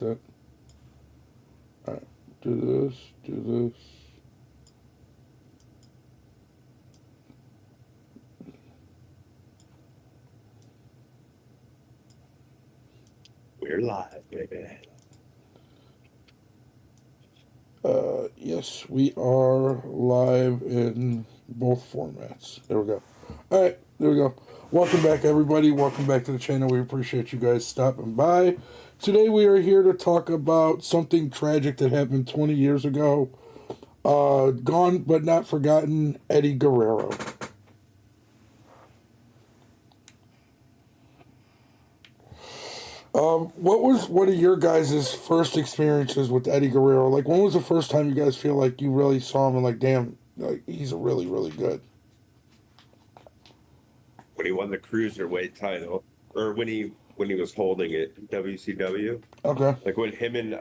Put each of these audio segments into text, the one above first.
That. All right. Do this. Do this. We're live, baby. Yes, we are live in both formats. There we go. All right, there we go. Welcome back, everybody. Welcome back to the channel. We appreciate you guys stopping by. Today, we are here to talk about something tragic that happened 20 years ago. Gone but not forgotten, Eddie Guerrero. What was one of your guys' first experiences with Eddie Guerrero? Like, when was the first time you guys feel like you really saw him and like, damn, like he's really, really good? When he won the cruiserweight title, or when he was holding it in WCW, Okay. like when him and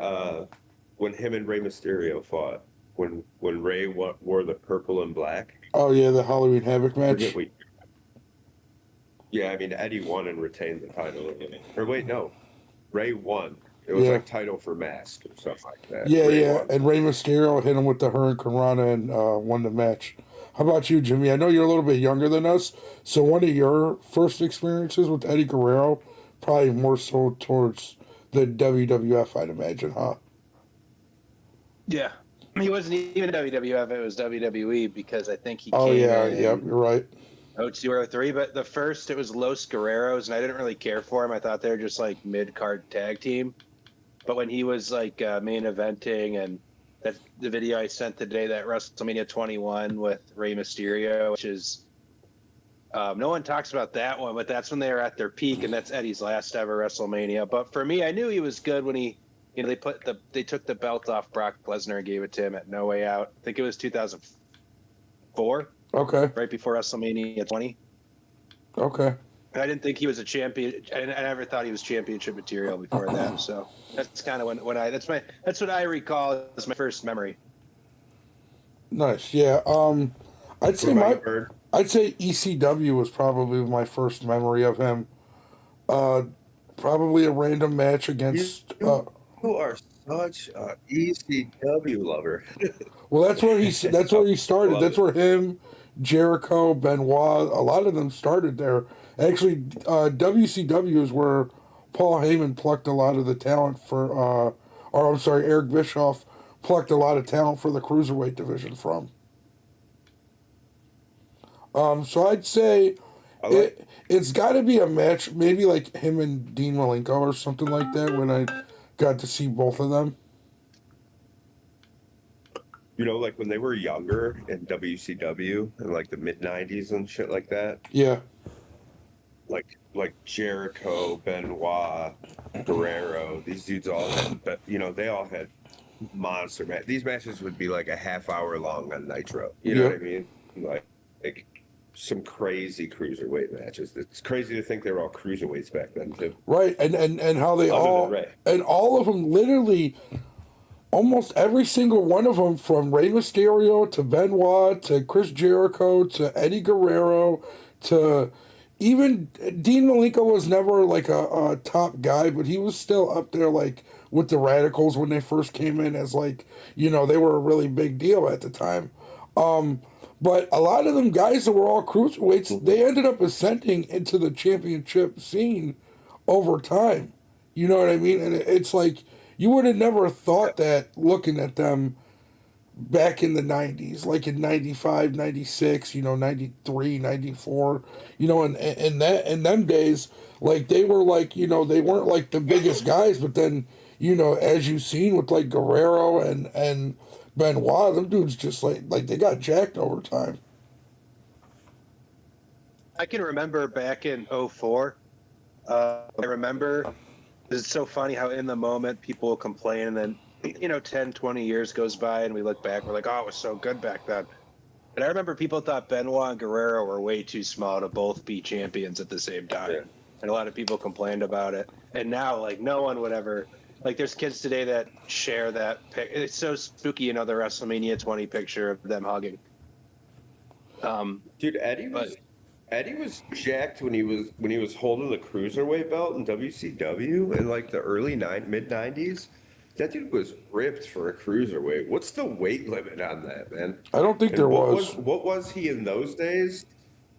Rey Mysterio fought, when Rey wore the purple and black. Oh yeah, the Halloween Havoc Forget match. we. Yeah, I mean Eddie won and retained the title. Or wait, no, Rey won. It was Yeah, like title for mask or stuff like that. yeah, Rey yeah. won. And Rey Mysterio hit him with the Hurricane Rana and won the match. How about you, Jimmy? I know you're a little bit younger than us, so one of your first experiences with Eddie Guerrero, probably more so towards the WWF, I'd imagine, huh? Yeah. He wasn't even WWF, it was WWE because I think he Oh came yeah, yep, in you're right. 02 or 03. But the first, it was Los Guerreros, and I didn't really care for him. I thought they were just like mid card tag team. But when he was like main eventing, and that the video I sent today, that WrestleMania 21 with Rey Mysterio, which is no one talks about that one, but that's when they were at their peak, and that's Eddie's last ever WrestleMania. But for me, I knew he was good when they took the belt off Brock Lesnar and gave it to him at No Way Out. I think it was 2004, Okay, right before WrestleMania 20. okay. And I didn't think he was a champion. I never thought he was championship material before that. So that's kind of that's what I recall as my first memory. Nice. Yeah. I'd What say about you, my Bird? I'd say ECW was probably my first memory of him. Uh, Probably a random match You, against. you are such a ECW lover. Well, that's where he that's I where he started. love That's it. where him, Jericho, Benoit, a lot of them started there. Actually, WCW is where Paul Heyman plucked a lot of the talent for. Or I'm sorry, Eric Bischoff plucked a lot of talent for the cruiserweight division from. So I'd say I like. it's got to be a match, maybe like him and Dean Malenko or something like that. When I got to see both of them. Like when they were younger in WCW in like the mid '90s and shit like that. Yeah, Like Jericho, Benoit, Guerrero. These dudes all had, but they all had monster match. These matches would be like a half hour long on Nitro. You know what yeah. I mean? Like some crazy cruiserweight matches. It's crazy to think they were all cruiserweights back then too. Right, and how they Other than all Ray. and all of them literally almost every single one of them from Rey Mysterio to Benoit to Chris Jericho to Eddie Guerrero to even Dean Malenko was never like a top guy, but he was still up there like with the Radicals when they first came in as like they were a really big deal at the time. But a lot of them guys that were all cruiserweights, they ended up ascending into the championship scene over time. You know what I mean? And it's like you would have never thought that looking at them back in the 90s, like in 95, 96, 93, 94, in them days, like they were like, they weren't like the biggest guys, but then, as you've seen with like Guerrero and Benoit, them dudes just like they got jacked over time. I can remember back in 04. I remember it's so funny how in the moment people will complain, and then 10, 20 years goes by and we look back, we're like, oh, it was so good back then. But I remember people thought Benoit and Guerrero were way too small to both be champions at the same time. Yeah. And a lot of people complained about it. And now, like, no one would ever, like, there's kids today that share that it's so spooky, the WrestleMania 20 picture of them hugging. Dude, Eddie was jacked when he was holding the cruiserweight belt in WCW in like the mid '90s. That dude was ripped for a cruiserweight. What's the weight limit on that, man? I don't think And there was. what was he in those days?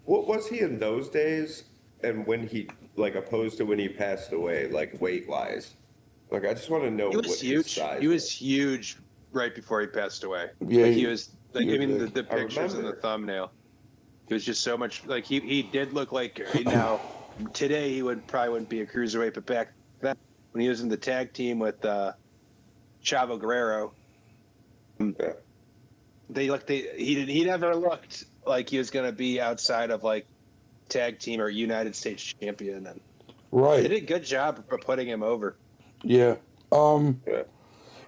What was he in those days? And when he like opposed to when he passed away, like weight wise. Like I just want to know He was what his huge. He size was was. huge right before he passed away. Yeah, Like he was like he I was mean big. the I pictures in the remember. thumbnail. He was just so much like he did look like now today he would probably wouldn't be a cruiserweight, but back then when he was in the tag team with Chavo Guerrero, Yeah. he never looked like he was gonna be outside of like tag team or United States champion, and they Right. did a good job of putting him over. Yeah. Yeah.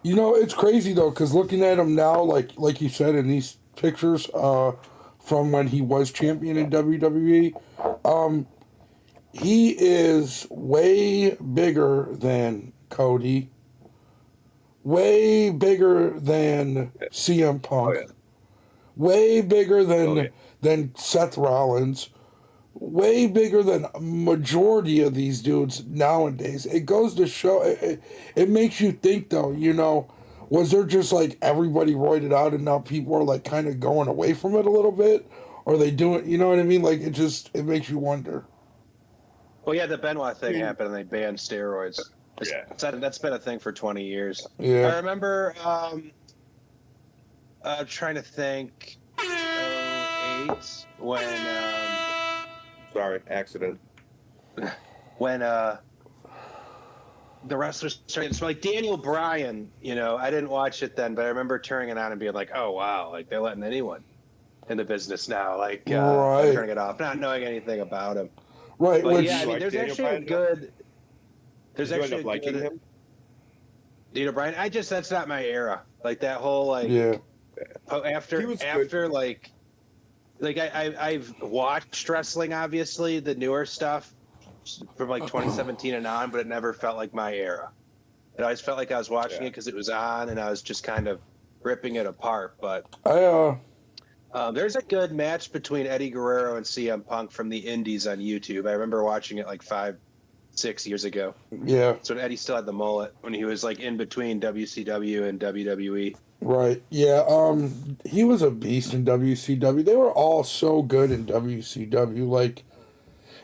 You know, it's crazy though, because looking at him now, like you said in these pictures, from when he was champion in WWE, he is way bigger than Cody, way bigger than CM Oh Punk, yeah. way bigger Oh yeah. than Seth Rollins, way bigger than a majority of these dudes nowadays. It goes to show. It makes you think, though. You know, was there just like everybody roided out, and now people are like kind of going away from it a little bit, or they doing? You know what I mean? Like it makes you wonder. Well, yeah, the Benoit I thing mean, happened and they banned steroids. yeah. That's been a thing for 20 years. Yeah. I remember trying to think 08 Sorry, accident. when the wrestlers started so like Daniel Bryan, you know, I didn't watch it then, but I remember turning it on and being like, "Oh wow, like they're letting anyone in the business now." Like I'm Right. turning it off, not knowing anything about him. Right. But yeah, Did I you Which. mean, like Daniel Bryan though? there's Did you end actually up a liking good him? Daniel Bryan. That's not my era. Like that whole like Yeah. He after was good. after like I've watched wrestling, obviously the newer stuff from like 2017 and on, but it never felt like my era. It always felt like I was watching Yeah. it because it was on, and I was just kind of ripping it apart. But I. there's a good match between Eddie Guerrero and CM Punk from the Indies on YouTube. I remember watching it like 5, 6 years ago. Yeah. So when Eddie still had the mullet, when he was like in between WCW and WWE. Right. Yeah. He was a beast in WCW. They were all so good in WCW. Like,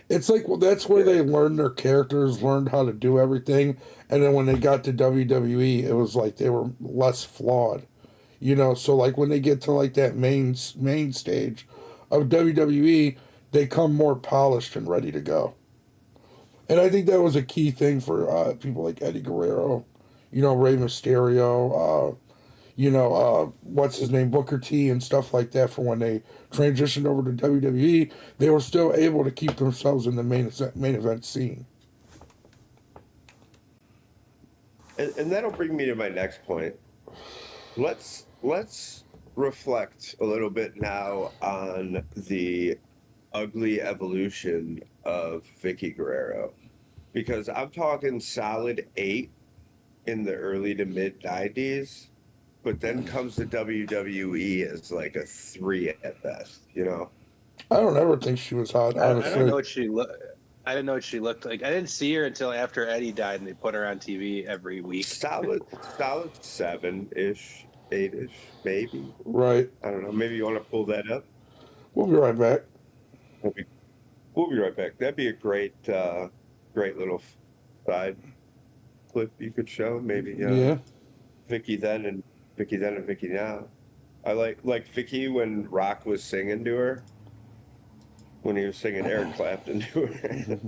it's like, well, that's where Yeah. they learned their characters, learned how to do everything, and then when they got to WWE, it was like they were less flawed. You know, so like when they get to like that main stage of WWE, they come more polished and ready to go. And I think that was a key thing for people like Eddie Guerrero, you know, Rey Mysterio, what's his name, Booker T, and stuff like that. For when they transitioned over to WWE, they were still able to keep themselves in the main event scene. And that'll bring me to my next point. Let's reflect a little bit now on the ugly evolution of Vicky Guerrero. Because I'm talking solid 8 in the early to mid 90s, but then comes the WWE as like a 3 at best, you know? I don't ever think she was hot, I don't know honestly. what she looked. I didn't know what she looked like. I didn't see her until after Eddie died, and they put her on TV every week. Solid 7-ish, 8-ish, maybe. Right. I don't know. Maybe you want to pull that up? We'll be right back. We'll be, we'll be right back. That'd be a great little side clip you could show. Maybe Yeah. Vicky then and Vicky now. I like Vicky when Rock was singing to her. When he was singing Eric Clapton to her.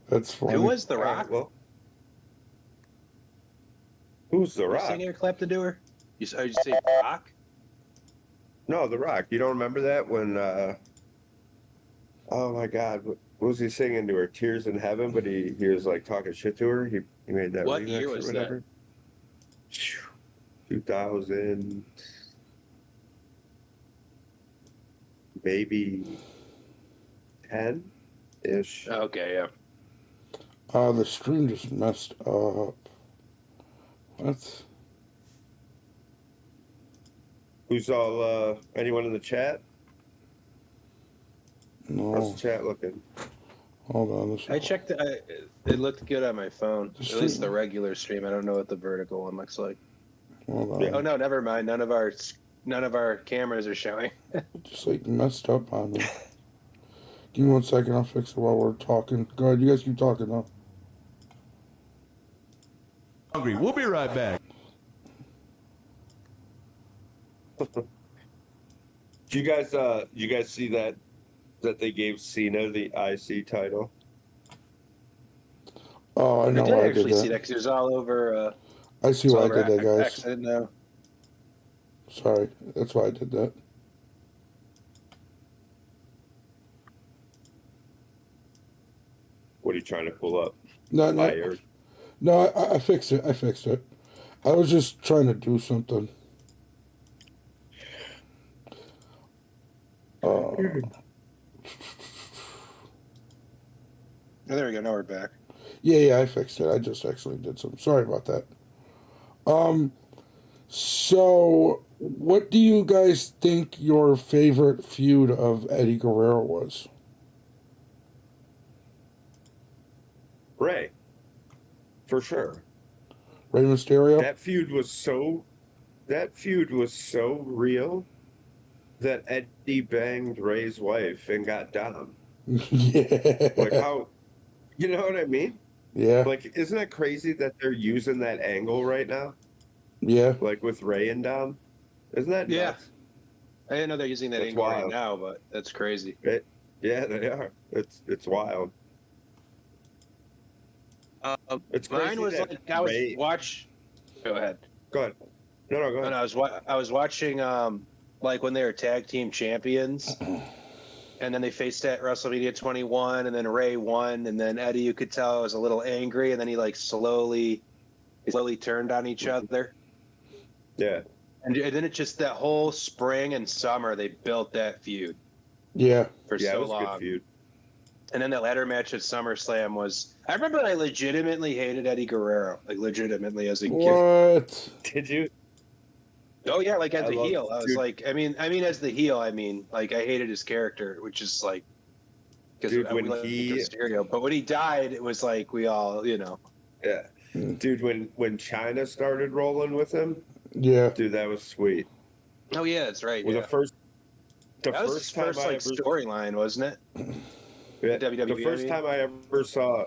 That's Who funny. was The All right, Rock? well, who's The You Rock? seen Eric Clapton do her? You say Rock? No, The Rock. You don't remember that when? Oh my God, what was he singing to her? Tears in Heaven, but he was like talking shit to her. He made that What remix year or was whatever. 2000, maybe 10 ish. Okay, yeah. The stream just messed up. What? Who's all? Anyone in the chat? How's No, the chat looking? hold on. This I checked. It looked good on my phone. The At least stream. the regular stream. I don't know what the vertical one looks like. Hold Yeah. Oh on. no, never mind. None of our cameras are showing. Just like messed up on me. Give me 1 second. I'll fix it while we're talking. Go ahead. You guys keep talking now. Hungry. We'll be right back. Do you guys see that they gave Cena the IC title? Oh, I I know did why I did actually see that. that because it was all over. I see It's why all I did over that, guys. accident now. Sorry. That's why I did that. What are you trying to pull up? No, no, Fire. no. I fixed it. I fixed it. I was just trying to do something. Oh, there we go. Now we're back. Yeah, I fixed it. I just actually did some. Sorry about that. So what do you guys think your favorite feud of Eddie Guerrero was? Ray. For sure. Rey Mysterio? That feud was so real that Eddie banged Ray's wife and got down. Yeah. Like how, you know what I mean? Yeah. Like, isn't it crazy that they're using that angle right now? Yeah. Like with Ray and Dom? Isn't that Yeah. nuts? I didn't know they're using that That's angle right wild. now, but that's crazy. Yeah, they are. It's wild. It's Mine crazy was that like I was Ray... Go ahead. Go ahead. No, go ahead. And I was watching like when they were tag team champions, and then they faced at WrestleMania 21, and then Ray won, and then Eddie, you could tell, was a little angry, and then he like slowly turned on each other. Yeah. And then it just that whole spring and summer they built that feud Yeah. for Yeah, it so was a long. good feud. And then that ladder match at SummerSlam was. I remember I legitimately hated Eddie Guerrero, like legitimately as a kid. What? Did you? Oh yeah, like as I a love heel, this I was dude. like, I mean, as the heel, like I hated his character, which is like, because Dude, we when like he- Mysterio. But when he died, it was like we all, Yeah. Dude, when China started rolling with him, Yeah. dude, that was sweet. Oh yeah, that's right. Well, Yeah. the first That was his time first I like ever storyline, wasn't it? Yeah, WWE, the first I mean. time I ever saw,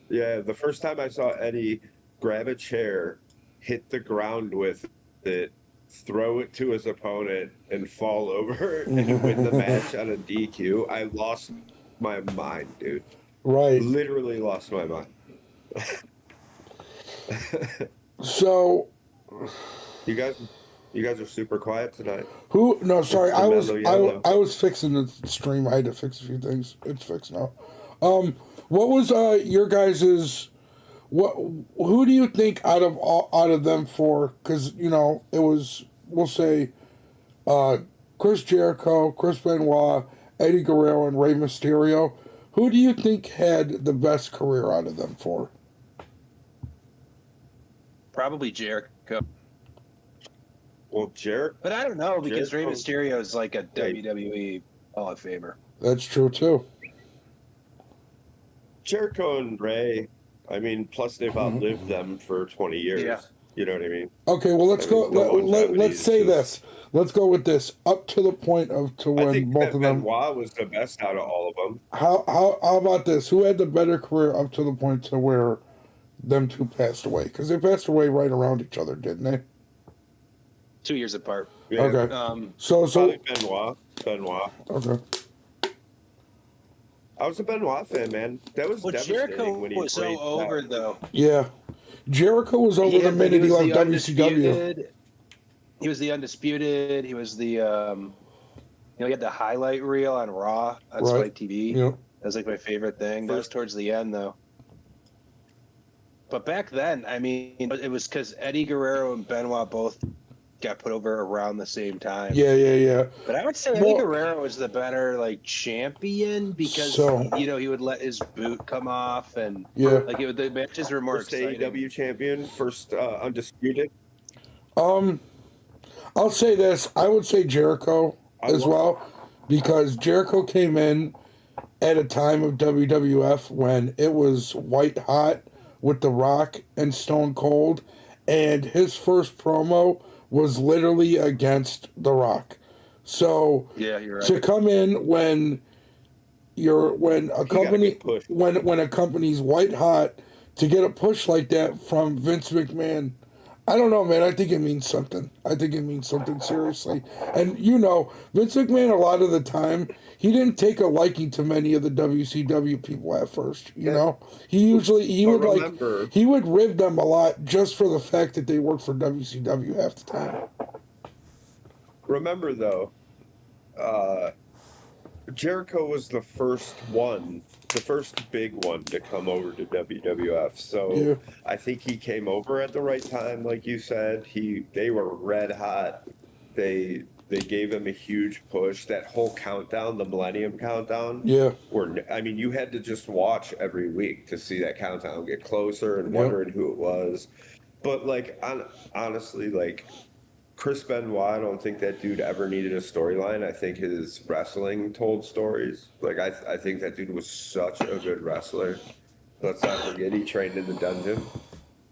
the first time I saw Eddie grab a chair, hit the ground with it, throw it to his opponent, and fall over and win the match on a DQ, I lost my mind, dude. Right. Literally lost my mind. So You guys are super quiet tonight. who? No, sorry. It's the mellow yellow. I was fixing the stream. I had to fix a few things. It's fixed now. What was your guys's? Who do you think out of them four? Because it was, we'll say, Chris Jericho, Chris Benoit, Eddie Guerrero, and Rey Mysterio. Who do you think had the best career out of them four? Probably Jericho, Well, but I don't know because Rey Jericho- Mysterio is like a WWE Hall of Famer. That's true too. Jericho and Ray, I mean, plus they've outlived them for 20 years. Yeah. You know what I mean? Okay, well let's I go. mean, the longevity Let's is say just- this. Let's go with this up to the point of to I when think both that of them. Benoit was the best out of all of them. How about this? Who had the better career up to the point to where them two passed away? Because they passed away right around each other, didn't they? 2 years apart. Yeah. Okay. So Probably Benoit. okay. I was a Benoit fan, man. That was Well, devastating Jericho when he was so played over that. though. Yeah, Jericho was over the minute he was left the WCW. undisputed. He was the undisputed. He was the he had the highlight reel on Raw on Right. Spike TV. Yeah. That was like my favorite thing. That was towards the end though. But back then, I mean, it was because Eddie Guerrero and Benoit both got put over around the same time. Yeah. But I would say Well- Eddie Guerrero was the better like champion because So- he would let his boot come off and Yeah. like the matches were more First exciting. AEW champion, first undisputed. I'll say this. I would say Jericho as love- well, because Jericho came in at a time of WWF when it was white hot with The Rock and Stone Cold, and his first promo was literally against The Rock. So Yeah, you're to right. come in when when a He got a company good push. when a company's white hot, to get a push like that from Vince McMahon, I don't know, man. I think it means something. I think it means something seriously. And Vince McMahon, a lot of the time, he didn't take a liking to many of the WCW people at first. Yeah. He But would remember, he would rib them a lot just for the fact that they worked for WCW half the time. remember though, uh, Jericho was the first big one to come over to WWF. So Yeah, I think he came over at the right time, like you said. They were red hot. They gave him a huge push. That whole countdown, the Millennium Countdown, yeah, I mean, you had to just watch every week to see that countdown get closer and yeah. wondering who it was. But like, honestly, like Chris Benoit, I don't think that dude ever needed a storyline. I think his wrestling told stories. Like I think that dude was such a good wrestler. Let's not forget he trained in the dungeon.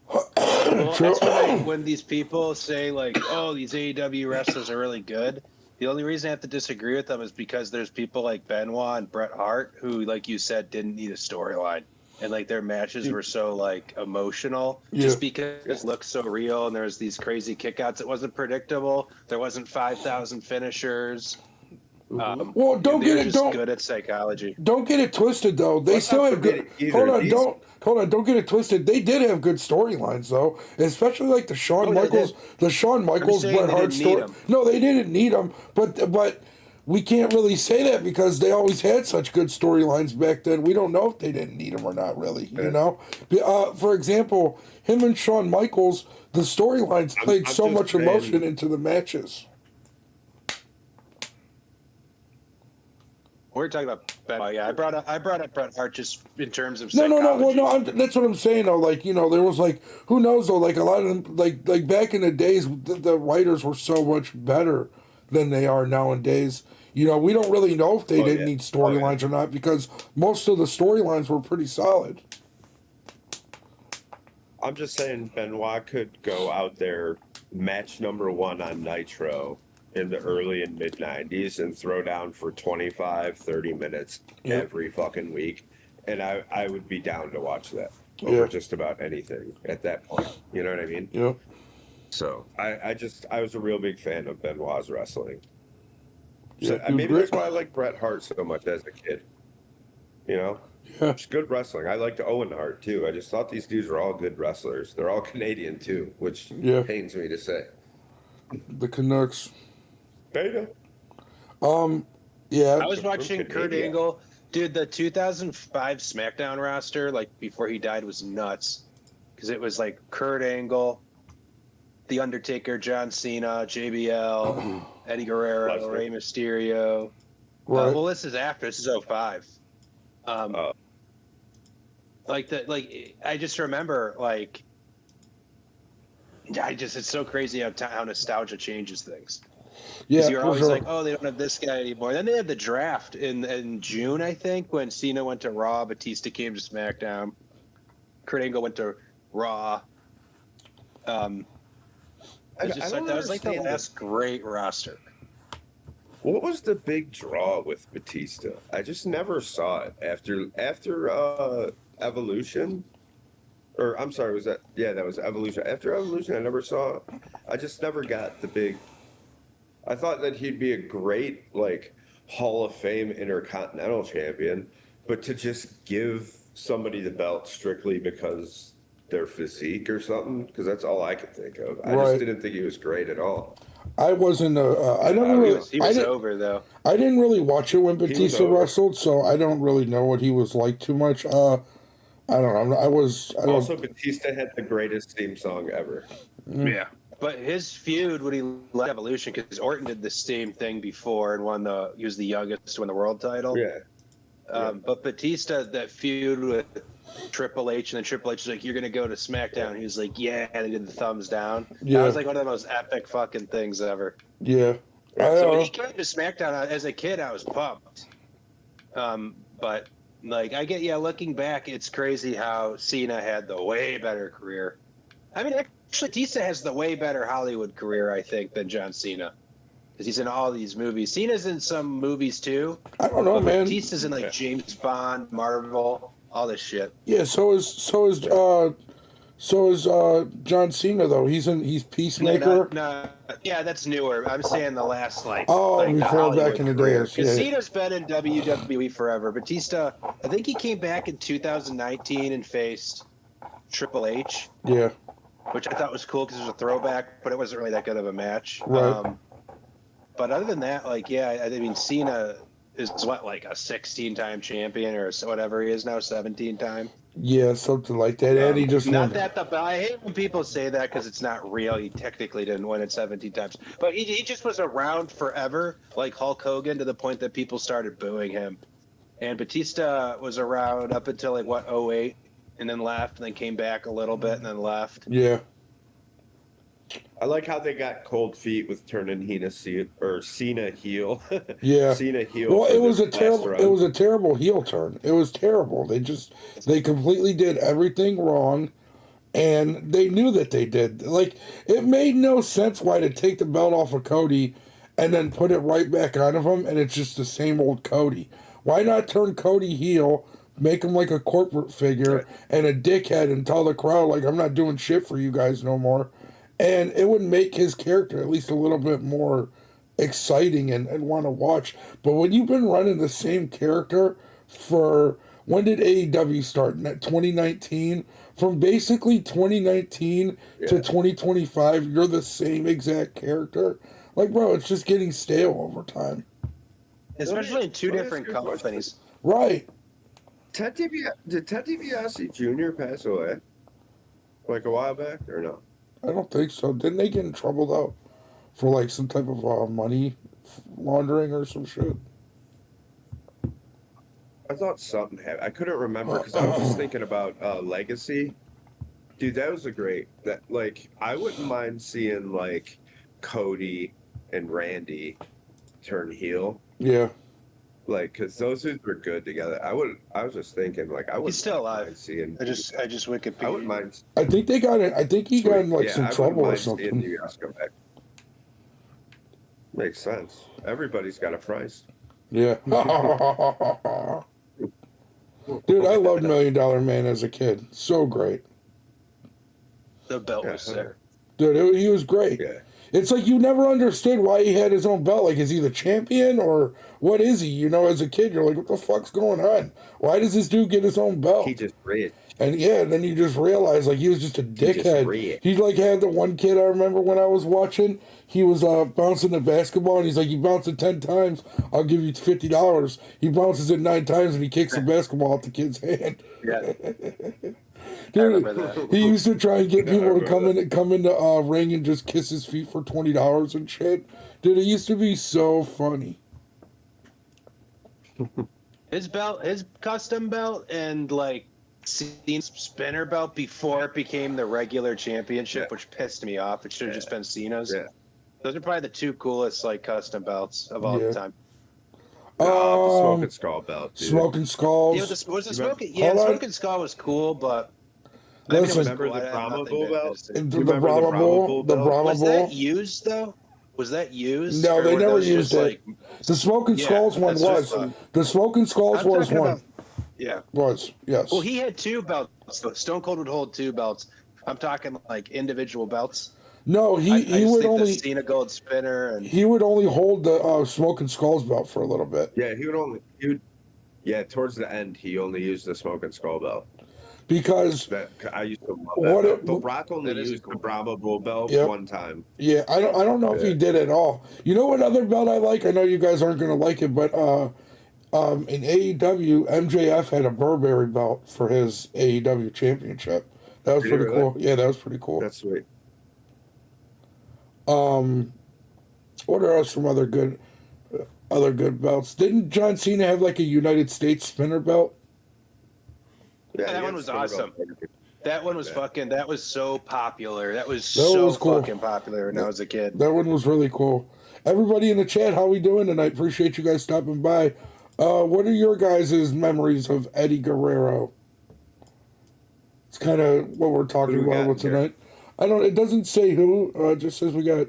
Well, True. that's when these people say like, "Oh, these AEW wrestlers are really good." The only reason I have to disagree with them is because there's people like Benoit and Bret Hart who, like you said, didn't need a storyline, and like their matches were so like emotional just because it looked so real, and there was these crazy kickouts. It wasn't predictable. There wasn't 5,000 finishers. Well, don't They get were it. just good at psychology. Don't get it twisted though. They Let's still not have good. forget either. Hold on, don't get it twisted. They did have good storylines though, especially like the Shawn they Michaels, saying Bret they Hart didn't need story. 'em. No, they didn't need them, but we can't really say that because they always had such good storylines back then. We don't know if they didn't need them or not, really. For example, him and Shawn Michaels, the storylines played I'm so just much saying- emotion into the matches. We're talking about Benoit. Yeah, I brought up Bret Hart just in terms of No. psychology. Well, no. That's what I'm saying. Though, there was who knows though. Like a lot of them, like back in the days, the writers were so much better than they are nowadays. We don't really know if they didn't need storylines or not because most of the storylines were pretty solid. I'm just saying Benoit could go out there, match number one on Nitro in the early and mid 90s and throw down for 25, 30 minutes every fucking week. And I would be down to watch that over just about anything at that point. You know what I mean? Yeah. So I was a real big fan of Benoit's wrestling. So Yeah, he was maybe great. that's why I like Bret Hart so much as a kid. Yeah. It's good wrestling. I liked Owen Hart too. I just thought these dudes were all good wrestlers. They're all Canadian too, which pains me to say. The Canucks. Beta. Yeah. I was watching Kurt Canada. Angle. Dude, the 2005 SmackDown roster, like before he died, was nuts. Because it was like Kurt Angle, The Undertaker, John Cena, JBL, Eddie Guerrero, Lesnar. Rey Mysterio. Right. Well, this is after. This is 05. I just remember, it's so crazy how nostalgia changes things. Yeah. Because you're for always sure. like, oh, they don't have this guy anymore. Then they had the draft in June, I think, when Cena went to Raw, Batista came to SmackDown, Kurt Angle went to Raw. That was like the last great roster. What was the big draw with Batista? I just never saw it after Evolution. Or I'm sorry, that was Evolution. After Evolution, I never saw it. I just never got the big. I thought that he'd be a great Hall of Fame Intercontinental Champion, but to just give somebody the belt strictly because their physique or something, because that's all I could think of. I just didn't think he was great at all. I wasn't. I never really. He was over though. I didn't really watch it when was Batista over. wrestled, so I don't really know what he was like too much. I don't know. Also, Batista had the greatest theme song ever. Yeah. But his feud when he left Evolution, because Orton did the same thing before and he was the youngest to win the world title. Yeah. But Batista, that feud with Triple H, and then Triple H was like, "You're gonna go to SmackDown." He was like, "Yeah," and he did the thumbs down. Yeah. That was like one of the most epic fucking things ever. Yeah. So when he came to SmackDown as a kid, I was pumped. But like looking back, it's crazy how Cena had the way better career. I mean, actually, Batista has the way better Hollywood career, I think, than John Cena. Because he's in all these movies. Cena's in some movies too. I don't know, But man. Batista's in like James Bond, Marvel, all this shit. Yeah, so is John Cena though. He's Peacemaker. No, yeah, that's newer. I'm saying the last the Before Hollywood back in the career. days. Because Yeah. Cena's been in WWE forever. Batista, I think he came back in 2019 and faced Triple H. Yeah. Which I thought was cool because it was a throwback, but it wasn't really that good of a match. Right. But other than that, I mean, Cena is like a 16-time champion or whatever he is now, 17-time. Yeah, something like that. And he just not won. that the I hate when people say that because it's not real. He technically didn't win it 17 times, but he just was around forever, like Hulk Hogan, to the point that people started booing him. And Batista was around up until like 08, and then left, and then came back a little bit, and then left. Yeah. I like how they got cold feet with turning Cena heel. Yeah. Cena heel. Well, for it was the a terrible. last It run. was a terrible heel turn. It was terrible. They completely did everything wrong, and they knew that they did. Like, it made no sense why to take the belt off of Cody, and then put it right back on of him, and it's just the same old Cody. Why not turn Cody heel? Make him like a corporate figure Right. and a dickhead and tell the crowd, like, I'm not doing shit for you guys no more. And it would make his character at least a little bit more exciting and want to watch. But when you've been running the same character for, when did AEW start? 2019? From basically 2019 to 2025, you're the same exact character. Like, bro, it's just getting stale over time. Especially in two Let me different ask you a question. companies. Right. Did Ted DiBiase Jr. pass away? Like a while back or no? I don't think so. Didn't they get in trouble, though, for, like, some type of money laundering or some shit? I thought something happened. I couldn't remember because I was just thinking about Legacy. Dude, that was I wouldn't mind seeing like Cody and Randy turn heel. Yeah. Like, because those two were good together. I was just thinking, like, I would. He's still alive. mind seeing. I just Wikipedia. I wouldn't mind. I think they got it. I think he got in, like, some I wouldn't trouble or mind seeing something. you guys come back. Makes sense. Everybody's got a price. Yeah. Dude, I loved $1 Million Man as a kid. So great. The belt was there. Dude, he was great. Yeah. It's like you never understood why he had his own belt. Like, is he the champion or what is he? You know, as a kid, you're like, what the fuck's going on? Why does this dude get his own belt? He just rich. And yeah, then you just realize, like, he was just a dickhead. He like had the one kid I remember when I was watching. He was bouncing the basketball, and he's like, you bounce it 10 times, I'll give you $50. He bounces it 9 times, and he kicks the basketball out the kid's hand. Yeah. Dude, he used to try and get people to come in the ring and just kiss his feet for $20 and shit. Dude, it used to be so funny. His custom belt, and like Cena's spinner belt before it became the regular championship, which pissed me off. It should have just been Cena's. Yeah. Those are probably the two coolest like custom belts of all the time. The Smoking Skull belt. Dude. Smoking Skulls. Yeah, the smoking. Hold Yeah, on. Smoking Skull was cool, but Listen, Remember the Brahma Bull belt? the Brahma Bull. The Brahma Was Bull. that used though? Was that used? No, Or they were never those used just, it. like- The Smoking Yeah, Skulls one that's was. just The Smoking Skulls I'm was talking one. about- Yeah. Was, yes. Well, he had two belts. So Stone Cold would hold two belts. I'm talking like individual belts. No, I he just would think only the Cena Gold Spinner and he would only hold the Smoking Skulls belt for a little bit Yeah, towards the end, he only used the Smoking Skull belt. because I used to love What that it- belt. But Brock only That is used cool. the Brahma Bull belt Yep. one time. yeah, I don't know if he did at all. You know what other belt I like? I know you guys aren't gonna like it, but in AEW, MJF had a Burberry belt for his AEW championship. That was Did he pretty really? cool. Yeah, that was pretty cool. That's sweet. What are some other good belts? Didn't John Cena have like a United States spinner belt? Yeah, that he one had was Spinner awesome. belt. That one was fucking. That was so popular. That was That so was cool. fucking popular when I was a kid. That one was really cool. Everybody in the chat, how we doing tonight? Appreciate you guys stopping by. What are your guys' memories of Eddie Guerrero? It's kind of what we're Who talking do we about got with in here? tonight. I don't. It doesn't say who. It just says we got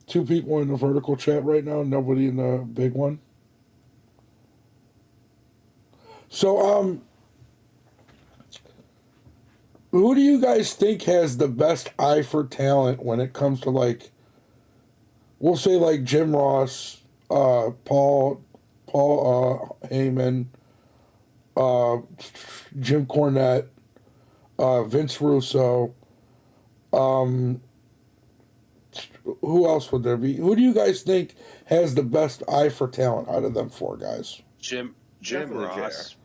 two people in the vertical chat right now. Nobody in the big one. So, who do you guys think has the best eye for talent when it comes to like, we'll say like Jim Ross, Paul Heyman, uh, Jim Cornette, Vince Russo. Um, who else would there be? Who do you guys think has the best eye for talent out of them four guys? Jim Definitely Ross.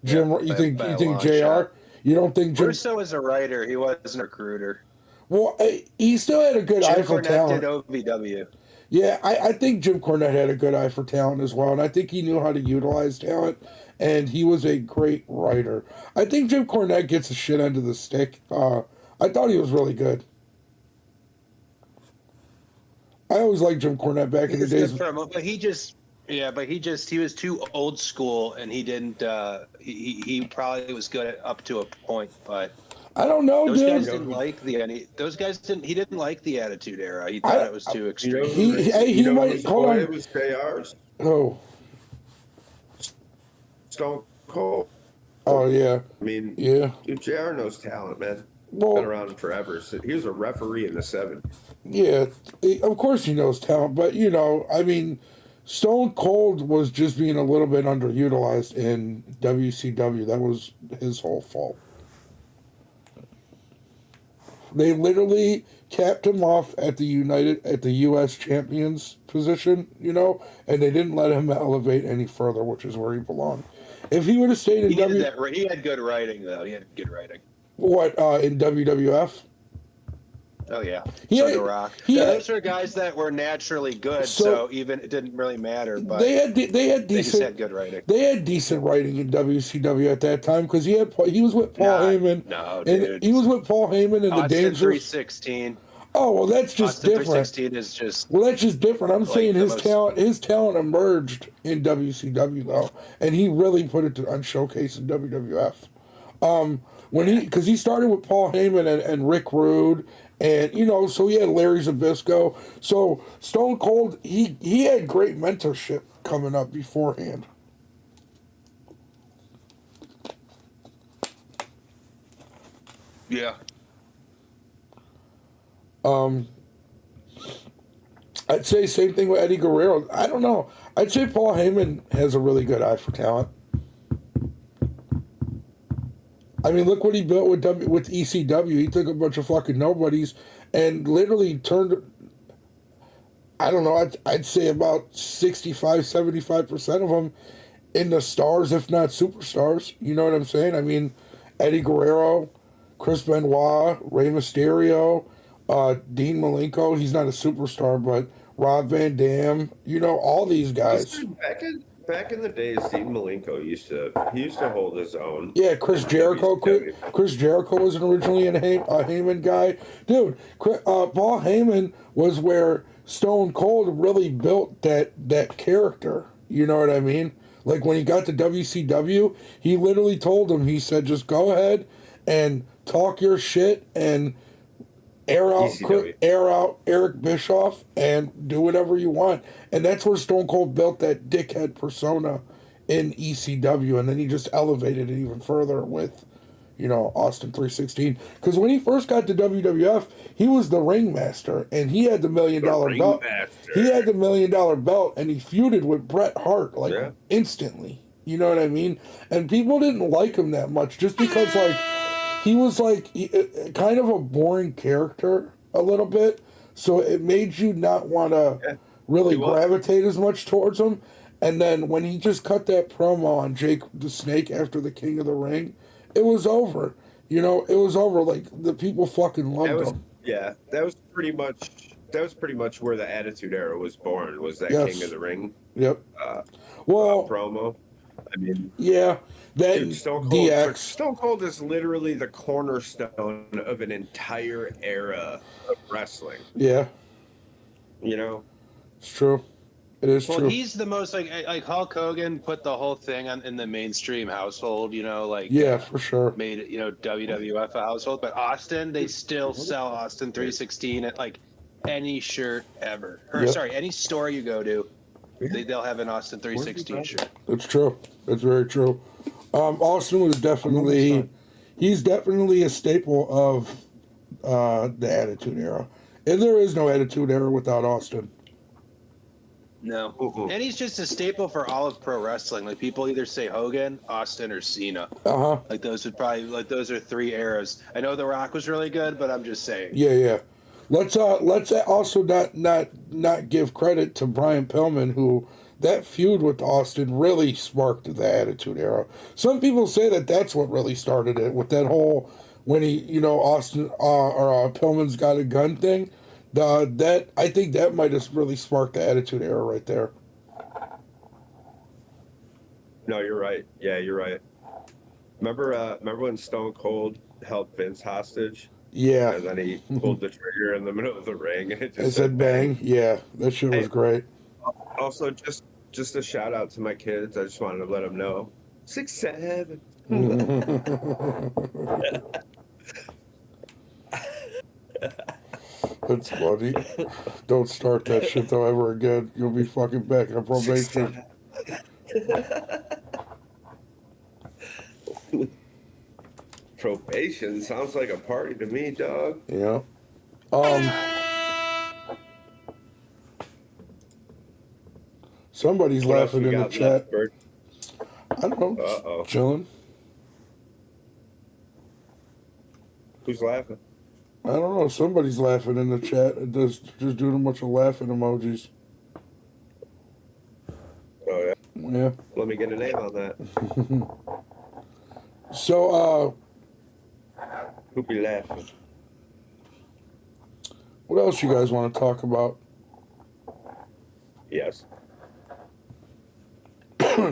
Jim, Yeah, by you a think long Jr. shot. You don't think Jim? Russo was a writer. He wasn't a recruiter. Well, he still had a good eye Jim for Cornette did talent. OVW. Yeah, I think Jim Cornette had a good eye for talent as well, and I think he knew how to utilize talent, and he was a great writer. I think Jim Cornette gets a shit end of the stick. I thought he was really good. I always liked Jim Cornette back in the He's days. good for him, but he was too old school, and he didn't. He probably was good up to a point, but I don't know, those guys dude. didn't like those guys didn't. He didn't like the Attitude Era. He I thought it was too You know, extreme. he might whose hold boy on. was JR's? Oh, Stone Cold. oh yeah, I mean, yeah. dude, JR knows talent, man. Well, Been around forever. So he was a referee in the '70s. yeah. Of course he knows talent, but you know, I mean, Stone Cold was just being a little bit underutilized in WCW. That was his whole fault. They literally capped him off at the U.S. champions position, you know, and they didn't let him elevate any further, which is where he belonged. If he would have stayed in He needed that. He had good writing, though. He had good writing. in WWF, Oh yeah, He so had- The Rock. he had- Those were guys that were naturally good, So- so even it didn't really matter. But they had they just decent had good writing. they had decent writing in WCW at that time because he was with Paul Heyman. No, And dude. he was with Paul Heyman and the Austin Dangerous. 316. Oh well, that's just Austin different. 316 is just Well, that's just different. I'm saying the his most- talent emerged in WCW though, and he really put it on showcase in WWF. Because he started with Paul Heyman and Rick Rude, and you know, so he had Larry Zbyszko. So Stone Cold, he had great mentorship coming up beforehand. yeah. I'd say same thing with Eddie Guerrero. I don't know. I'd say Paul Heyman has a really good eye for talent. I mean, look what he built with ECW. He took a bunch of fucking nobodies and literally turned. I don't know. I'd say about 65-75% of them into stars, if not superstars. You know what I'm saying? I mean, Eddie Guerrero, Chris Benoit, Rey Mysterio, Dean Malenko. He's not a superstar, but Rob Van Dam. You know, all theyese guys. Back in the days, Dean Malenko used to hold his own. Yeah, Chris Jericho. Chris Jericho was originally a Heyman guy, dude. Paul Heyman was where Stone Cold really built that character. You know what I mean? Like when he got to WCW, he literally told him, he said, just go ahead and talk your shit and air out Eric Bischoff and do whatever you want. And that's where Stone Cold built that dickhead persona in ECW, and then he just elevated it even further with, you know, Austin 316. Because when he first got to WWF, he was the ringmaster, and he had the $1 million belt. He had the $1 million belt, and he feuded with Bret Hart instantly. You know what I mean? And people didn't like him that much just because he was kind of a boring character a little bit, so it made you not want to really gravitate as much towards him. And then when he just cut that promo on Jake the Snake after the King of the Ring, it was over. You know, it was over. Like the people fucking loved him. Yeah, that was pretty much where the Attitude Era was born. Was that Yes. King of the Ring? Yep. Promo. I mean, yeah, that dude, DX. Stone Cold is literally the cornerstone of an entire era of wrestling. Yeah, You know, it's true. It is Well, true. he's the most like Hulk Hogan put the whole thing in the mainstream household, Yeah, for sure. made it, WWF a household. But Austin, they still sell Austin 316 at like any shirt ever. Or Yep. sorry, any store you go to, they'll have an Austin 316 shirt. It's true. It's very true. Austin was he's definitely a staple of the Attitude Era. And there is no Attitude Era without Austin. No. Mm-mm. And he's just a staple for all of pro wrestling. Like people either say Hogan, Austin, or Cena. Uh-huh. Like those are three eras. I know The Rock was really good, but I'm just saying. Yeah. Let's also not give credit to Brian Pillman, who that feud with Austin really sparked the Attitude Era. Some people say that that's what really started it, with that whole when Austin or Pillman's got a gun thing. That I think that might have really sparked the Attitude Era right there. No, you're right. Yeah, you're right. Remember when Stone Cold held Vince hostage? Yeah. And then he pulled the trigger in the middle of the ring and it It just said bang. Yeah, that shit was Hey. great. Also, just a shout out to my kids. I just wanted to let them know. 6, 7. That's funny. Don't start that shit though ever again. You'll be fucking back on probation. Probation sounds like a party to me, dog. Yeah. Somebody's What else laughing we in the got chat. left, Bert? I don't know. Uh-oh. Chilling. Who's laughing? I don't know. Somebody's laughing in the chat. It just doing a bunch of laughing emojis. Oh yeah. Yeah. Let me get a name on that. So, Who be laughing? what else you guys want to talk about? Yes.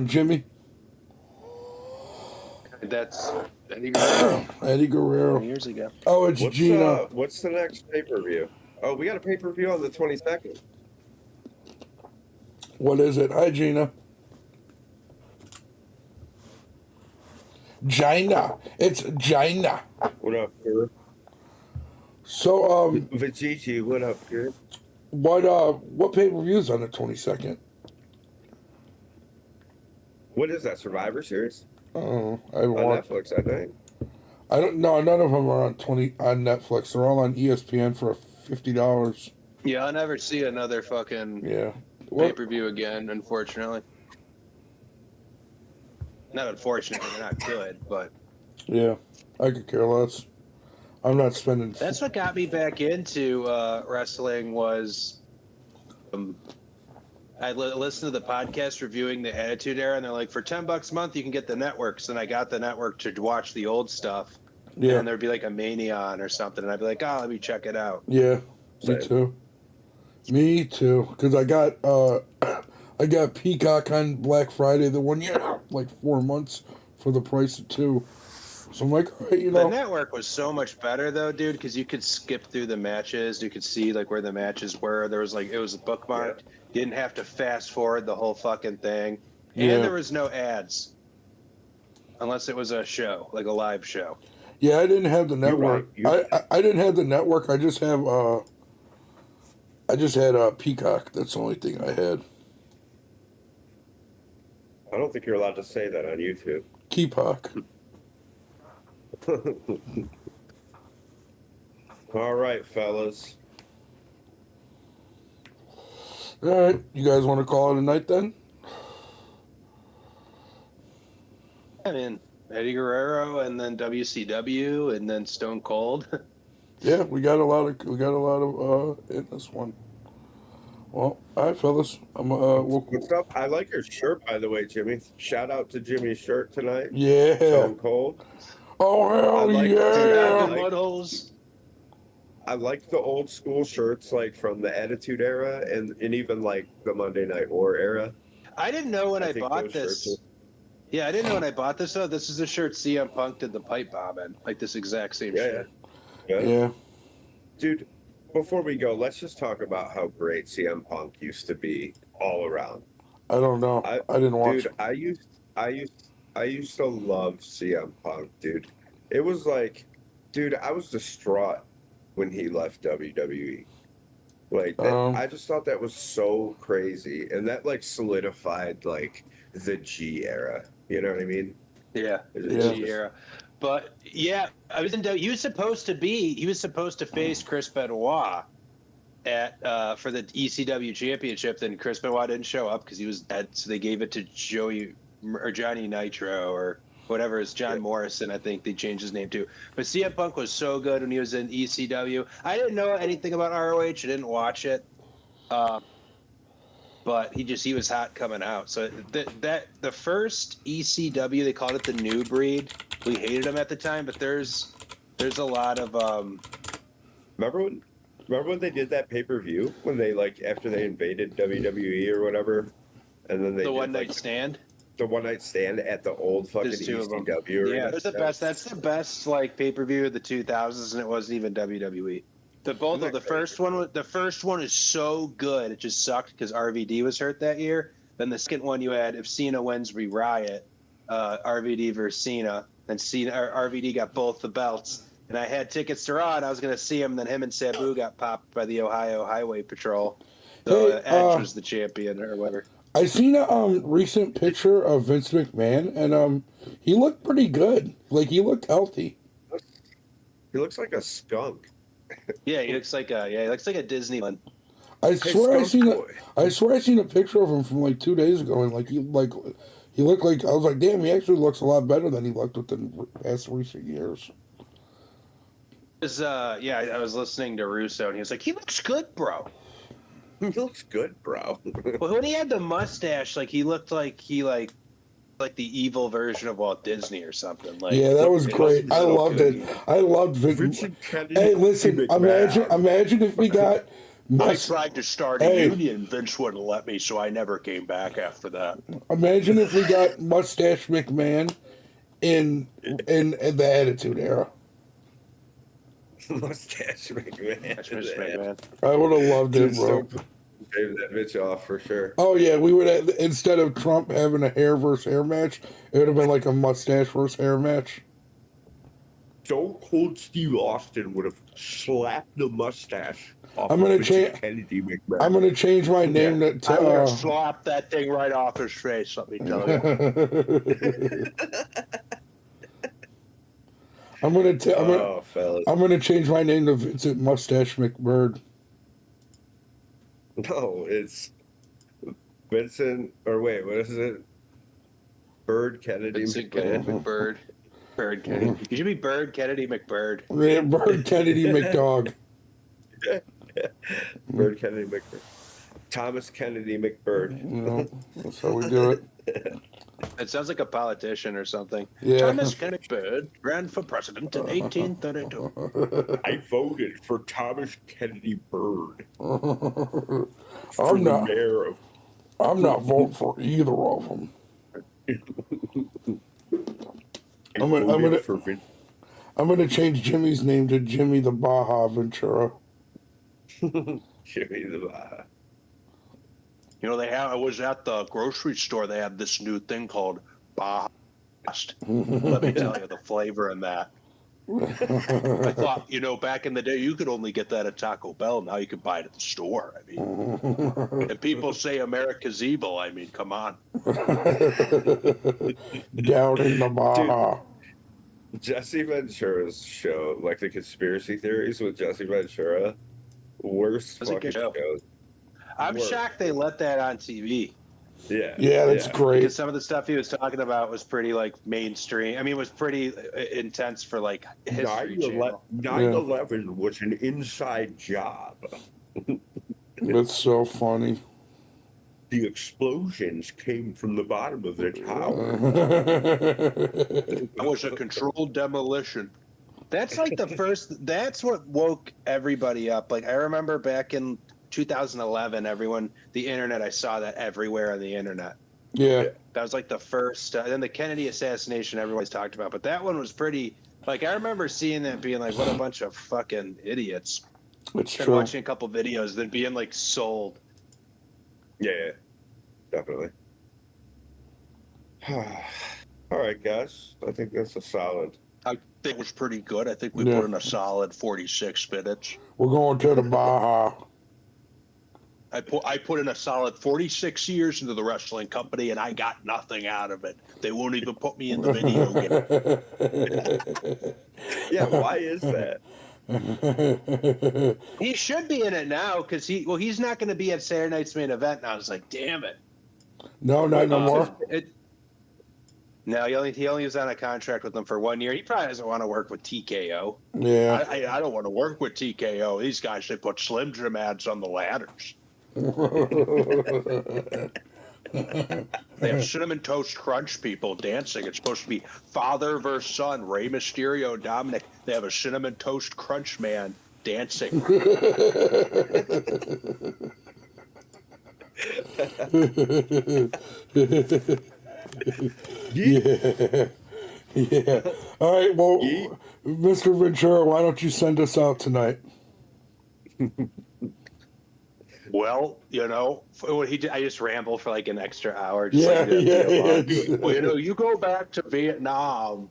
Jimmy? That's Eddie Guerrero Eddie Guerrero. years ago. Oh, it's Gina. What's the next pay-per-view? Oh, we got a pay-per-view on the 22nd. What is it? Hi, Gina. Gina. It's Gina. What up, girl? So, Vijiji, what up, girl? what pay-per-view's on the 22nd? What is that, Survivor Series? Oh, I haven't On watched. Netflix, I think. I don't know. None of them are on Netflix. They're all on ESPN for $50. Yeah, I'll never see another fucking Yeah. pay What? per view again, unfortunately. Not unfortunately, they're not good, but Yeah. I could care less. I'm not spending. that's what got me back into wrestling was I listened to the podcast reviewing the Attitude Era, and they're like, for $10 a month, you can get the networks. And I got the network to watch the old stuff. Yeah. And there'd be like a Mania on or something. And I'd be like, let me check it out. Yeah. Me Same. too. Me too. Because I got Peacock on Black Friday the one year, like 4 months for the price of 2. So I'm like, all right, The network was so much better though, dude, because you could skip through the matches. You could see like where the matches were. There was it was bookmarked. Yeah. You didn't have to fast forward the whole fucking thing. Yeah. And there was no ads. Unless it was a show, like a live show. Yeah, I didn't have the network. You're right. I didn't have the network. I just had Peacock. That's the only thing I had. I don't think you're allowed to say that on YouTube. Keepock. All right, fellas. All right, you guys want to call it a night then? I mean, Eddie Guerrero, and then WCW, and then Stone Cold. Yeah, we got a lot of in this one. Well, all right, fellas. What's up? I like your shirt, by the way, Jimmy. Shout out to Jimmy's shirt tonight. Yeah. Stone Cold. Oh hell I like- yeah! like- Mudholes. I like the old school shirts, like from the Attitude Era and even like the Monday Night War era. I didn't know when I think bought those this. shirts Yeah, I didn't know when I bought this though. This is a shirt CM Punk did the pipe bomb in, like this exact same Yeah, shirt. yeah. Yeah. Dude, before we go, let's just talk about how great CM Punk used to be all around. I don't know. I didn't watch. Dude, I used to love CM Punk, dude. It was like, dude, I was distraught when he left WWE. Like that, I just thought that was so crazy, and that like solidified like the G era. You know what I mean? Yeah, the Yeah. G era. But yeah, I was in. He was supposed to face Chris Benoit at for the ECW championship. Then Chris Benoit didn't show up because he was dead, so they gave it to Joey or Johnny Nitro or whatever is John Morrison. I think they changed his name too. But CM Punk was so good when he was in ECW. I didn't know anything about ROH. I didn't watch it. But he was hot coming out. So the first ECW, they called it the New Breed. We hated him at the time, but there's a lot of Remember when they did that pay-per-view when they like after they invaded WWE or whatever, and then they the did, one night like, stand. the one night stand at the old fucking There's two of them. ECW. Yeah, that's the best. That's the best like pay-per-view of the 2000s, and it wasn't even WWE. The first one is so good. It just sucked because RVD was hurt that year. Then the second one you had if Cena wins, we riot. RVD versus Cena, and RVD got both the belts. And I had tickets to Raw, and I was going to see him. Then him and Sabu got popped by the Ohio Highway Patrol. So Edge was the champion or whatever. I seen a recent picture of Vince McMahon, and he looked pretty good. Like he looked healthy. He looks like a skunk. Yeah, he looks like a Disney one. I swear I seen a picture of him from like 2 days ago, and he looked like, I was like, damn, he actually looks a lot better than he looked within the past recent years. I was listening to Russo, and he was like, "He looks good, bro." He looks good, bro. Well, when he had the mustache, like he looked like the evil version of Walt Disney or something. Like, yeah, that was great. I loved it. I loved Vince. Hey, listen, imagine if we got. I tried to start a union. Vince wouldn't let me, so I never came back after that. Imagine if we got Mustache McMahon in the Attitude Era. Mustache McMahon. I would have loved it, bro. Save that bitch off for sure. Oh yeah, we would have, instead of Trump having a hair versus hair match, it would have been like a mustache versus hair match. Stone Cold Steve Austin would have slapped the mustache off I'm gonna Kennedy McMahon. I'm gonna change my name to. I would have slapped that thing right off his face. Let me tell you. I'm gonna change my name to Vincent Mustache McBird. No, it's Vincent, or wait, what is it? Bird Kennedy McBird. Bird Kennedy. You should be Bird Kennedy McBird. Yeah, Bird Kennedy McDog. Bird Kennedy McBird. Thomas Kennedy McBird. No, that's how we do it. It sounds like a politician or something. Yeah. Thomas Kennedy Bird ran for president in 1832. I voted for Thomas Kennedy Bird. I'm not voting for either of them. I'm gonna change Jimmy's name to Jimmy the Baja Ventura. Jimmy the Baja. You know, I was at the grocery store. They had this new thing called Baja Blast. Let me tell you, the flavor in that. I thought, back in the day, you could only get that at Taco Bell. Now you can buy it at the store. I mean, and people say America's evil. I mean, come on. Down in the Baja. Dude, Jesse Ventura's show, like the conspiracy theories with Jesse Ventura, worst fucking show. I'm shocked they let that on TV. Yeah, that's great. Because some of the stuff he was talking about was pretty like mainstream. I mean, it was pretty intense for like history. 9/11 was an inside job. That's so funny. The explosions came from the bottom of the tower. It was a controlled demolition. That's like the first. That's what woke everybody up. Like I remember back in 2011, the internet, I saw that everywhere on the internet. Yeah. That was like the first, then the Kennedy assassination everybody's talked about, but that one was pretty, like I remember seeing that being like, what a bunch of fucking idiots. It's and true. watching a couple videos than being like sold. Yeah, definitely. All right, guys. I think that's a solid. I think it was pretty good. I think we Yeah. put in a solid 46 minutes. We're going to the Baja. I put in a solid 46 years into the wrestling company, and I got nothing out of it. They won't even put me in the video game. Yeah, why is that? He should be in it now because he's not going to be at Saturday Night's Main Event. And I was like, damn it. No, not no more. No, he only was on a contract with them for 1 year. He probably doesn't want to work with TKO. Yeah. I don't want to work with TKO. These guys, they put Slim Jim ads on the ladders. They have cinnamon toast crunch people dancing. It's supposed to be father versus son, Rey Mysterio, Dominic. They have a cinnamon toast crunch man dancing. Yeah. Yeah. All right. Well, Yeet. Mr. Ventura, why don't you send us out tonight? Well, I just rambled for like an extra hour. Yeah, yeah. Well, you go back to Vietnam.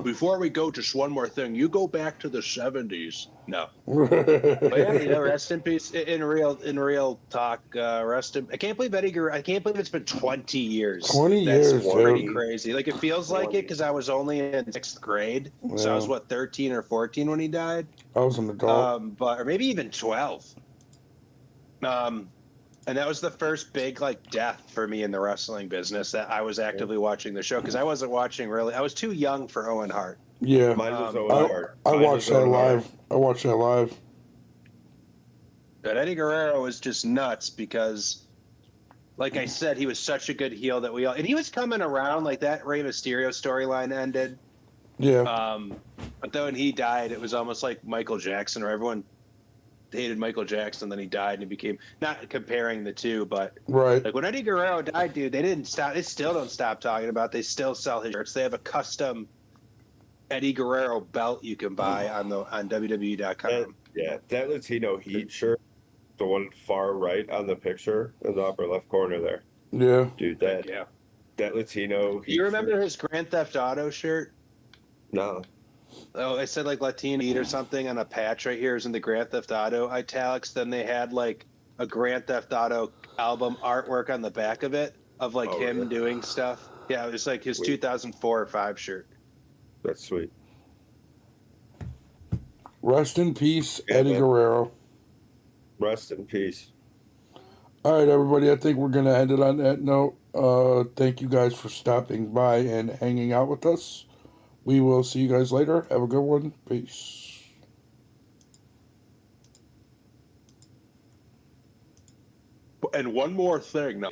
Before we go, just one more thing. You go back to the 70s. No. But yeah, rest in peace. In real talk, rest in. I can't believe Eddie Guerrero. I can't believe it's been 20 years. 20 That's years, pretty dude. crazy. Like, it feels like it because I was only in 6th grade. So I was, 13 or 14 when he died? I was an adult. Or maybe even 12. And that was the first big death for me in the wrestling business that I was actively watching the show because I wasn't watching really. I was too young for Owen Hart. Yeah. Mine was Owen Hart. I Mine watched was that Owen Hart. live. I watched that live. But Eddie Guerrero was just nuts because, like I said, he was such a good heel that and he was coming around like that Rey Mysterio storyline ended. Yeah. But then when he died, it was almost like Michael Jackson, where everyone hated Michael Jackson, then he died, and he became, not comparing the two, but Right. like when Eddie Guerrero died, dude, they didn't stop. They still don't stop talking about. They still sell his shirts. They have a custom Eddie Guerrero belt you can buy on WWE.com. That Latino Heat shirt, the one far right on the picture in the upper left corner there. Yeah. Dude, that Latino Heat You remember shirt? his Grand Theft Auto shirt? No. Oh, it said Latino Heat or something on a patch right here is in the Grand Theft Auto italics. Then they had a Grand Theft Auto album artwork on the back of it of him doing stuff. Yeah, it was his 2004 or 5 shirt. That's sweet. Rest in peace, Yeah, Eddie man. Guerrero. Rest in peace. All right, everybody. I think we're going to end it on that note. Thank you guys for stopping by and hanging out with us. We will see you guys later. Have a good one. Peace. And one more thing. Now.